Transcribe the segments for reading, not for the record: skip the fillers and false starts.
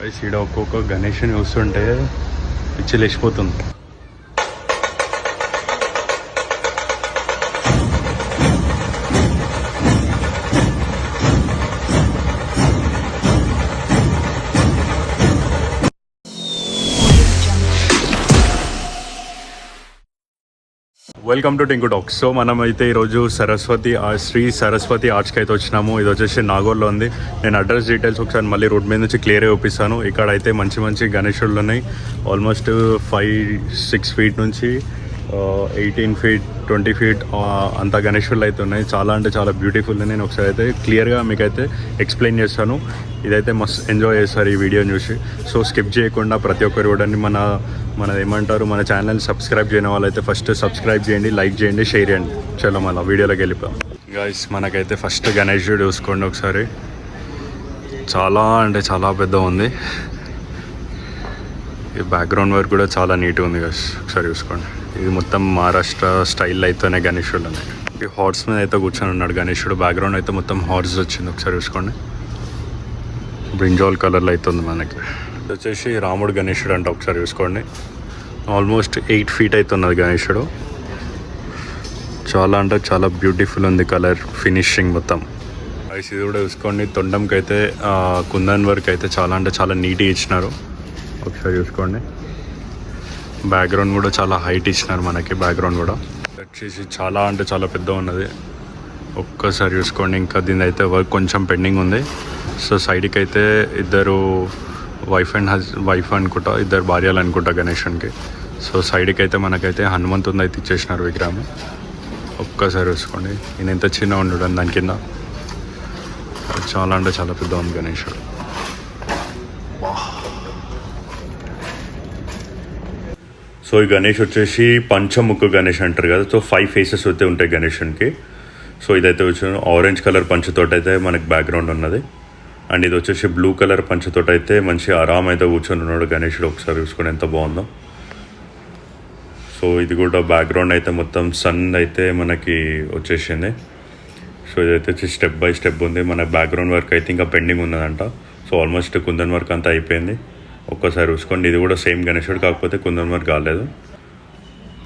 ఈడ ఒక్కొక్క గణేష్ని చూస్తుంటే పిచ్చి లేచిపోతుంది. Welcome to Tinku talks. So మనం అయితే ఈరోజు శ్రీ సరస్వతి ఆర్ట్స్కి అయితే వచ్చినాము. ఇది వచ్చేసి నాగోర్లో ఉంది. నేను అడ్రస్ డీటెయిల్స్ ఒకసారి మళ్ళీ రోడ్ మీద నుంచి క్లియర్గా చూపిస్తాను. ఇక్కడ అయితే మంచి మంచి గణేశుళ్ళు ఉన్నాయి. ఆల్మోస్ట్ 5-6 ఫీట్ నుంచి 18 ఫీట్ 20 ఫీట్ అంత గణేశుళ్ళు అయితే ఉన్నాయి. చాలా అంటే చాలా బ్యూటిఫుల్. నేను ఒకసారి అయితే క్లియర్గా మీకైతే ఎక్స్ప్లెయిన్ చేస్తాను. ఇదైతే మస్త్ ఎంజాయ్ చేస్తారు ఈ వీడియోని చూసి. సో స్కిప్ చేయకుండా ప్రతి ఒక్కరు కూడా మన ఛానల్ సబ్స్క్రైబ్ చేయని వాళ్ళైతే ఫస్ట్ సబ్స్క్రైబ్ చేయండి, లైక్ చేయండి, షేర్ చేయండి. చలో మళ్ళీ వీడియోలోకి వెళ్ళిపోయాం. గైస్ మనకైతే ఫస్ట్ గణేశుడు చూసుకోండి ఒకసారి. చాలా అంటే చాలా పెద్ద ఉంది. ఈ బ్యాక్గ్రౌండ్ వర్క్ కూడా చాలా నీట్గా ఉంది గైస్, ఒకసారి చూసుకోండి. ఇది మొత్తం మహారాష్ట్ర స్టైల్ అయితేనే గణేశుడు ఉన్నాయి. ఈ హార్స్ మీద అయితే కూర్చొని ఉన్నాడు గణేశుడు. బ్యాక్గ్రౌండ్ అయితే మొత్తం హార్స్ వచ్చింది, ఒకసారి చూసుకోండి. బ్రింజాల్ కలర్లో అవుతుంది మనకి. ఇది వచ్చేసి రాముడు గణేశుడు అంట, ఒకసారి చూసుకోండి. ఆల్మోస్ట్ 8 ఫీట్ అవుతున్నది గణేశుడు. చాలా అంటే చాలా బ్యూటిఫుల్ ఉంది కలర్ ఫినిషింగ్ మొత్తం. ఐస్ ఇది కూడా చూసుకోండి. తొండంకి అయితే కుందన్ వర్క్ అయితే చాలా అంటే చాలా నీట్గా ఇచ్చినారు, ఒకసారి చూసుకోండి. బ్యాక్గ్రౌండ్ కూడా చాలా హైట్ ఇచ్చినారు మనకి. బ్యాక్గ్రౌండ్ కూడా వచ్చేసి చాలా అంటే చాలా పెద్ద ఉన్నది, ఒక్కసారి చూసుకోండి. ఇంకా దీని అయితే వర్క్ కొంచెం పెండింగ్ ఉంది. సో సైడ్కి అయితే ఇద్దరు వైఫ్ అనుకుంటా, ఇద్దరు భార్యలు అనుకుంటా గణేశునికి. సో సైడ్కి అయితే మనకైతే హనుమంతుని అయితే ఇచ్చేసినారు విగ్రహం. ఒక్కసారి చూసుకోండి. ఈయన ఎంత చిన్న ఉండడం దాని కింద. చాలా అంటే చాలా పెద్ద ఉంది గణేశుడు. సో ఈ గణేష్ వచ్చేసి పంచముఖ గణేష్ అంటారు కదా. సో 5 ఫేసెస్ అయితే ఉంటాయి గణేశునికి. సో ఇదైతే వచ్చి ఆరెంజ్ కలర్ పంచతోటి అయితే మనకి బ్యాక్గ్రౌండ్ ఉన్నది. అండ్ ఇది వచ్చేసి బ్లూ కలర్ పంచతోటి అయితే మంచి ఆరామ్ అయితే కూర్చొని ఉన్నాడు గణేశుడు. ఒకసారి చూసుకొని ఎంత బాగుందో. సో ఇది కూడా బ్యాక్గ్రౌండ్ అయితే మొత్తం సన్ అయితే మనకి వచ్చేసింది. సో ఇదైతే వచ్చి స్టెప్ బై స్టెప్ ఉంది. మన బ్యాక్గ్రౌండ్ వర్క్ అయితే ఇంకా పెండింగ్ ఉన్నదంట. సో ఆల్మోస్ట్ కుందన్ వర్క్ అంతా అయిపోయింది. ఒక్కసారి చూసుకోండి. ఇది కూడా సేమ్ గణేశుడు, కాకపోతే కుందన్ వర్క్ కాలేదు.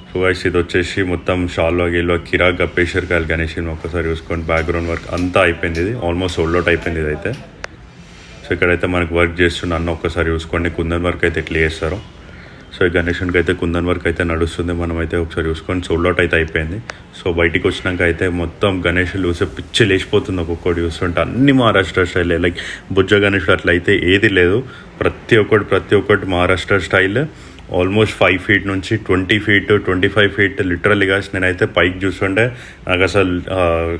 సో గైస్ ఇది వచ్చేసి మొత్తం షాల్వా గిల్వా కిరాక్ గప్పేశ్వర్ కాయలు గణేశుని ఒక్కసారి చూసుకోండి. బ్యాక్గ్రౌండ్ వర్క్ అంతా అయిపోయింది. ఇది ఆల్మోస్ట్ సోల్డ్ అవుట్ అయిపోయింది ఇదైతే. సో ఇక్కడైతే మనకు వర్క్ చేస్తున్న అన్న ఒక్కసారి చూసుకోండి. కుందన్ వర్క్ అయితే ఎట్లా చేస్తారో. సో ఈ గణేశునికి అయితే కుందన్ వర్క్ అయితే నడుస్తుంది. మనమైతే ఒకసారి చూసుకొని సోల్డ్ అవుట్ అయితే అయిపోయింది. సో బయటికి వచ్చినాక అయితే మొత్తం గణేశులు చూసే పిచ్చి లేచిపోతుంది. ఒక్కొక్కటి చూస్తుంటే అన్ని మహారాష్ట్ర స్టైలే. లైక్ బుజ్జ గణేశుడు అట్లా అయితే ఏది లేదు. ప్రతి ఒక్కటి మహారాష్ట్ర స్టైల్. ఆల్మోస్ట్ 5 ఫీట్ నుంచి 20 ఫీట్ 25 ఫీట్ లిటరల్గా నేనైతే పైకి చూస్తుంటే నాకు అసలు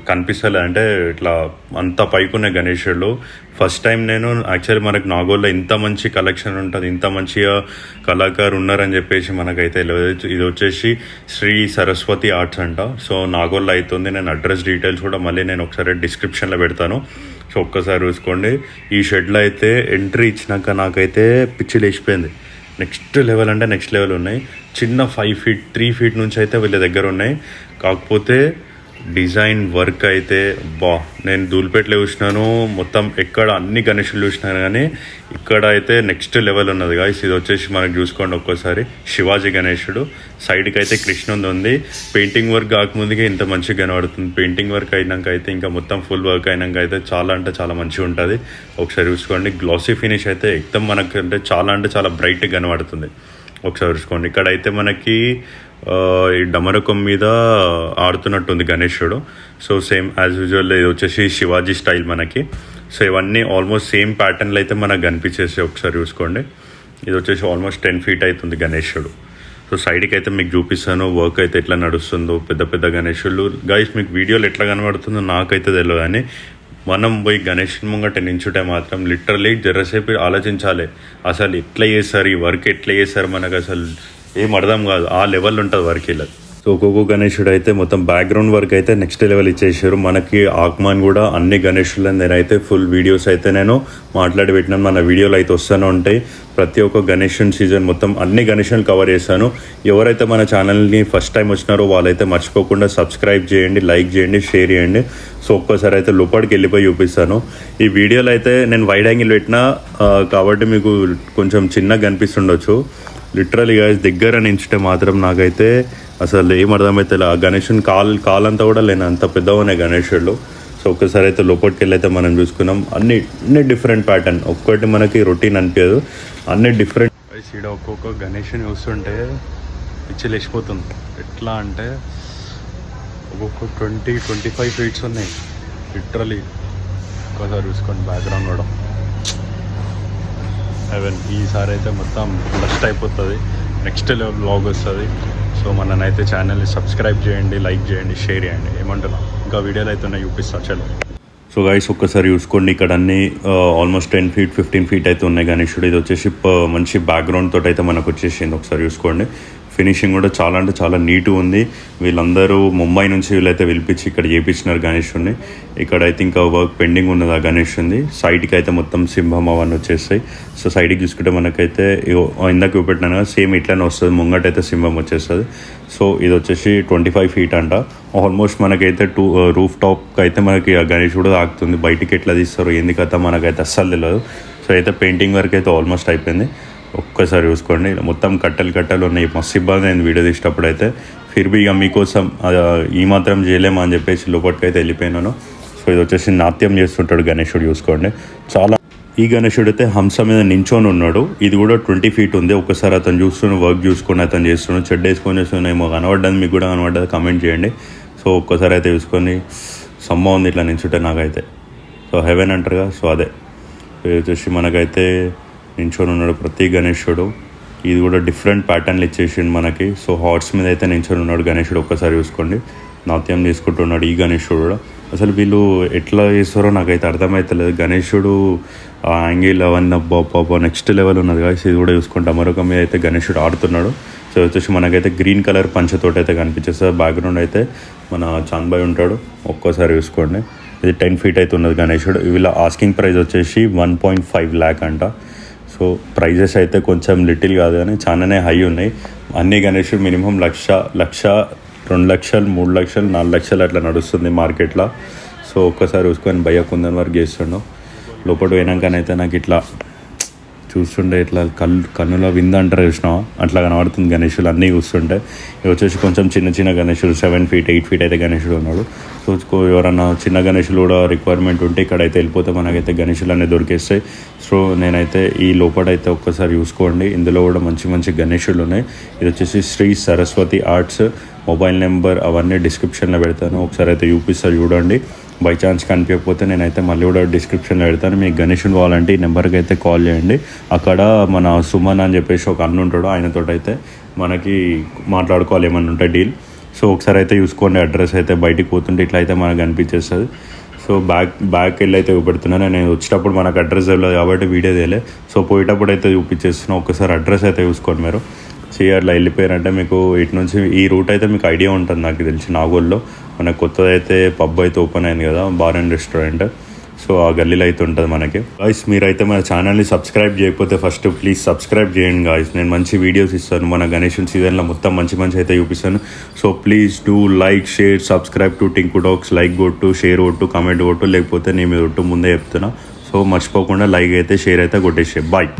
కనిపిస్తలే. అంటే ఇట్లా అంత పైకి ఉన్న గణేశుడు ఫస్ట్ టైం నేను యాక్చువల్లీ మనకు నాగోల్లో ఇంత మంచి కలెక్షన్ ఉంటుంది, ఇంత మంచిగా కళాకారు ఉన్నారని చెప్పేసి మనకైతే ఇది వచ్చేసి శ్రీ సరస్వతి ఆర్ట్స్ అంట. సో నాగోల్లో అవుతుంది. నేను అడ్రస్ డీటెయిల్స్ కూడా మళ్ళీ నేను ఒకసారి డిస్క్రిప్షన్లో పెడతాను. సో ఒక్కసారి చూసుకోండి. ఈ షెడ్లో అయితే ఎంట్రీ ఇచ్చినాక నాకైతే పిచ్చి లేచిపోయింది. నెక్స్ట్ లెవెల్ అంటే నెక్స్ట్ లెవెల్ ఉన్నాయి. చిన్న 5 ఫీట్ 3 ఫీట్ నుంచి అయితే వీళ్ళ దగ్గర ఉన్నాయి. కాకపోతే డిజైన్ వర్క్ అయితే నేను ధూల్పేటలో చూసినాను. మొత్తం ఎక్కడ అన్ని గణేశులు చూసినాను, కానీ ఇక్కడ అయితే నెక్స్ట్ లెవెల్ ఉన్నది గాయస్. ఇది వచ్చేసి మనకు చూసుకోండి ఒక్కోసారి శివాజీ గణేశుడు. సైడ్కి అయితే కృష్ణుంది ఉంది. పెయింటింగ్ వర్క్ కాకముందుకే ఇంత మంచిగా కనబడుతుంది. పెయింటింగ్ వర్క్ అయినాక అయితే ఇంకా మొత్తం ఫుల్ వర్క్ అయినాక అయితే చాలా అంటే చాలా మంచిగా ఉంటుంది. ఒకసారి చూసుకోండి. గ్లాసీ ఫినిష్ అయితే ఎక్దమ్ మనకు అంటే చాలా బ్రైట్గా కనబడుతుంది. ఒకసారి చూసుకోండి. ఇక్కడైతే మనకి ఈ డమరకం మీద ఆడుతున్నట్టుంది గణేశుడు. సో సేమ్ యాజ్ యూజువల్ ఇది వచ్చేసి శివాజీ స్టైల్ మనకి. సో ఇవన్నీ ఆల్మోస్ట్ సేమ్ ప్యాటర్న్లు అయితే మనకు కనిపించేసి ఒకసారి చూసుకోండి. ఇది వచ్చేసి ఆల్మోస్ట్ 10 ఫీట్ అవుతుంది గణేశుడు. సో సైడ్కి అయితే మీకు చూపిస్తాను వర్క్ అయితే ఎట్లా నడుస్తుందో. పెద్ద గణేశులు గైస్ మీకు వీడియోలు ఎట్లా కనబడుతుందో నాకైతే తెలియదు, కానీ మనం పోయి గణేష్ ముంగట నించుంటే మాత్రం లిటరలీ జరసేపు ఆలోచించాలి. అసలు ఎట్లా చేస్తారు, ఈ వర్క్ ఎట్లా చేస్తారు, మనకు అసలు ఏం అర్థం కాదు. ఆ లెవెల్ ఉంటుంది వర్క్ ఇలా. సో ఒక్కొక్క గణేశుడు అయితే మొత్తం బ్యాక్గ్రౌండ్ వర్క్ అయితే నెక్స్ట్ లెవెల్ ఇచ్చేసారు. మనకి ఆగ్మాన్ కూడా అన్ని గణేశులను నేనైతే ఫుల్ వీడియోస్ అయితే నేను మాట్లాడి పెట్టినాను. మన వీడియోలు అయితే వస్తూనే ఉంటాయి. ప్రతి ఒక్క గణేషన్ సీజన్ మొత్తం అన్ని గణేషన్లు కవర్ చేశాను. ఎవరైతే మన ఛానల్ని ఫస్ట్ టైం వచ్చినారో వాళ్ళైతే మర్చిపోకుండా సబ్స్క్రైబ్ చేయండి, లైక్ చేయండి, షేర్ చేయండి. సో ఒక్కసారి అయితే లోపలికి వెళ్ళిపోయి చూపిస్తాను. ఈ వీడియోలో అయితే నేను వైడ్ యాంగిల్ పెట్టినా కాబట్టి మీకు కొంచెం చిన్నగా కనిపిస్తుండొచ్చు. లిటరలీ గాయస్ దగ్గర నించితే మాత్రం నాకైతే అసలు ఏం అర్థమైతే ఆ గణేషన్ కాలంతా కూడా లేని అంత పెద్దవనే గణేశుడు. సో ఒక్కసారి అయితే లోపలికి వెళ్ళి అయితే మనం చూసుకున్నాం. అన్ని డిఫరెంట్ ప్యాటర్న్, ఒక్కటి మనకి రొటీన్ అనిపించదు, అన్ని డిఫరెంట్. ఇక్కడ ఒక్కొక్క గణేష్ని చూస్తుంటే పిచ్చి లేచిపోతుంది. ఎట్లా అంటే ఒక్కొక్క 20-25 ఫీట్స్ ఉన్నాయి లిటరలీ. ఒక్కసారి చూసుకోండి బ్యాక్గ్రౌండ్ కూడా హెవెన్. ఈసారి అయితే మొత్తం బ్లస్ట్ అయిపోతుంది, నెక్స్ట్ లెవెల్ బ్లాగ్ వస్తుంది. సో మననైతే ఛానల్ని సబ్స్క్రైబ్ చేయండి, లైక్ చేయండి, షేర్ చేయండి. ఏమంటున్నా ఇంకా వీడియోలు అయితే ఉన్నాయి చూపిస్తా చలో. సో గైస్ ఒక్కసారి చూసుకోండి, ఇక్కడ అన్ని ఆల్మోస్ట్ 10 feet 15 feet అయితే ఉన్నాయి గణేశుడు. ఇది వచ్చేసి మంచి బ్యాక్గ్రౌండ్ తోటి అయితే మనకు వచ్చేసింది. ఒకసారి చూసుకోండి, ఫినిషింగ్ కూడా చాలా అంటే చాలా నీట్గా ఉంది. వీళ్ళందరూ ముంబై నుంచి వీళ్ళైతే పిలిపించి ఇక్కడ చేయించినారు గణేశుడిని. ఇక్కడైతే ఇంకా వర్క్ పెండింగ్ ఉన్నది ఆ గణేశుడిని. సైడ్కి అయితే మొత్తం సింహం అవన్నీ వచ్చేస్తాయి. సో సైడ్కి చూసుకుంటే మనకైతే ఇందాక చూపెట్టినాను కదా, సేమ్ ఇట్లానే వస్తుంది. ముంగటైతే సింహం వచ్చేస్తుంది. సో ఇది వచ్చేసి 25 feet అంట. ఆల్మోస్ట్ మనకైతే రూఫ్ టాప్కి అయితే మనకి ఆ గణేశుడు తాకుతుంది. బయటికి ఎట్లా తీస్తారు ఏంది కథ మనకైతే అస్సలు తెలియదు. సో అయితే పెయింటింగ్ వర్క్ అయితే ఆల్మోస్ట్ అయిపోయింది. ఒక్కసారి చూసుకోండి, మొత్తం కట్టలు ఉన్నాయి. మస్తు ఇబ్బంది అయింది వీడియో తీసేటప్పుడు అయితే. ఫిర్బీ ఇక మీకోసం ఈ మాత్రం చేయలేమా అని చెప్పేసి లోపలికి అయితే వెళ్ళిపోయినాను. సో ఇది వచ్చేసి నాట్యం చేస్తుంటాడు గణేశుడు. చూసుకోండి చాలా. ఈ గణేశుడు అయితే హంస మీద నించొని ఉన్నాడు. ఇది కూడా 20 feet ఉంది. ఒక్కసారి అతను చూస్తున్న వర్క్ చూసుకొని అతను చేస్తున్నాడు. చెడ్డ వేసుకొని చేస్తున్నాడు. ఏమో కనబడ్డది, మీకు కూడా కనబడ్డది, కమెంట్ చేయండి. సో ఒక్కసారి అయితే చూసుకొని సమ్మ ఉంది ఇట్లా నించుంటే నాకైతే. సో హెవెన్ అంటారుగా, సో అదే. ఇది వచ్చేసి మనకైతే నించొని ఉన్నాడు ప్రతి గణేశుడు. ఇది కూడా డిఫరెంట్ ప్యాటర్న్లు ఇచ్చేసిండు మనకి. సో హార్స్ మీద అయితే నించొని ఉన్నాడు గణేశుడు. ఒక్కసారి చూసుకోండి, నాట్యం తీసుకుంటున్నాడు ఈ గణేశుడు కూడా. అసలు వీళ్ళు ఎట్లా చేస్తారో నాకైతే అర్థమవుతలేదు. గణేశుడు ఆ యాంగిల్ అవన్నీ బాబా నెక్స్ట్ లెవెల్ ఉన్నది కదా. ఇది కూడా చూసుకుంటాం. మరొక మీద అయితే గణేశుడు ఆడుతున్నాడు. సో వచ్చేసి మనకైతే గ్రీన్ కలర్ పంచతోటి అయితే కనిపించేస్తుంది. బ్యాక్గ్రౌండ్ అయితే మన చాంద్బాయ్ ఉంటాడు. ఒక్కసారి చూసుకోండి, ఇది 10 feet అయితే ఉన్నది గణేశుడు. వీళ్ళ ఆస్కింగ్ ప్రైస్ వచ్చేసి 1.5 lakh అంట. సో ప్రైజెస్ అయితే కొంచెం లిటిల్ కాదు కానీ చాలానే హై ఉన్నాయి. అన్ని గణేశుడు మినిమం 1,00,000, 2 లక్షలు, 3 లక్షలు, 4 లక్షలు అట్లా నడుస్తుంది మార్కెట్లో. సో ఒక్కసారి చూసుకొని భయ్య కుందన్ వర్క్ చేస్తుండు. లోపల పోయినాకనైతే నాకు ఇట్లా చూస్తుంటే ఇట్లా కన్నుల వింద అంటారు చూసినావా, అట్లా కనబడుతుంది గణేశులు అన్నీ చూస్తుంటే. ఇవి వచ్చేసి కొంచెం చిన్న గణేశులు 7 feet 8 feet అయితే గణేశుడు ఉన్నాడు. సో ఎవరన్నా చిన్న గణేశులు కూడా రిక్వైర్మెంట్ ఉంటే ఇక్కడైతే వెళ్ళిపోతే మనకైతే గణేశులు అన్నీ దొరికేస్తాయి. సో నేనైతే ఈ లోపలైతే ఒక్కసారి చూసుకోండి, ఇందులో కూడా మంచి గణేశులు ఉన్నాయి. ఇది వచ్చేసి Sri Saraswati arts. Mobile number అవన్నీ డిస్క్రిప్షన్లో పెడతాను. ఒకసారి అయితే చూపిస్తారు చూడండి. బై ఛాన్స్ కనిపించకపోతే నేనైతే మళ్ళీ కూడా డిస్క్రిప్షన్లో పెడతాను. మీకు గణేశుడు కావాలంటే ఈ నెంబర్కి అయితే కాల్ చేయండి. అక్కడ మన సుమన్ అని చెప్పేసి ఒక అన్న ఉంటాడు, ఆయనతో అయితే మనకి మాట్లాడుకోవాలి ఏమన్నా ఉంటే డీల్. సో ఒకసారి అయితే చూసుకోండి. అడ్రస్ అయితే బయటికి పోతుంటే ఇట్లా అయితే మనకు కనిపించేస్తుంది. సో బ్యాక్ వెళ్ళి అయితే చూపెడుతున్నాను. నేను వచ్చేటప్పుడు మనకు అడ్రస్ తెలియదు కాబట్టి వీడియో తెలియదు. సో పోయేటప్పుడు అయితే చూపించేస్తున్నాను. ఒకసారి అడ్రస్ అయితే చూసుకోండి మీరు. అట్లా వెళ్ళిపోయారంటే మీకు ఇటు నుంచి ఈ రూట్ అయితే మీకు ఐడియా ఉంటుంది. నాకు తెలిసి నాగోల్లో మనకు కొత్తది అయితే పబ్ అయితే ఓపెన్ అయింది కదా, బార్ అండ్ రెస్టారెంట్. సో ఆ గల్లీలో అయితే ఉంటుంది మనకి. గాయ్స్ మీరైతే మన ఛానల్ని సబ్స్క్రైబ్ చేయకపోతే ఫస్ట్ ప్లీజ్ సబ్స్క్రైబ్ చేయండి గాయ్స్. నేను మంచి వీడియోస్ ఇస్తాను. మన గణేషన్ సీజన్లో మొత్తం మంచి అయితే చూపిస్తాను. So please do like, share, subscribe to Tinku talks. Like కొట్టు, షేర్ కొట్టు, కామెంట్ కొట్టు, లేకపోతే నేను మీద ఒట్టు ముందే చెప్తున్నా. సో మర్చిపోకుండా లైక్ అయితే షేర్ అయితే కొట్టేసే. బాయ్.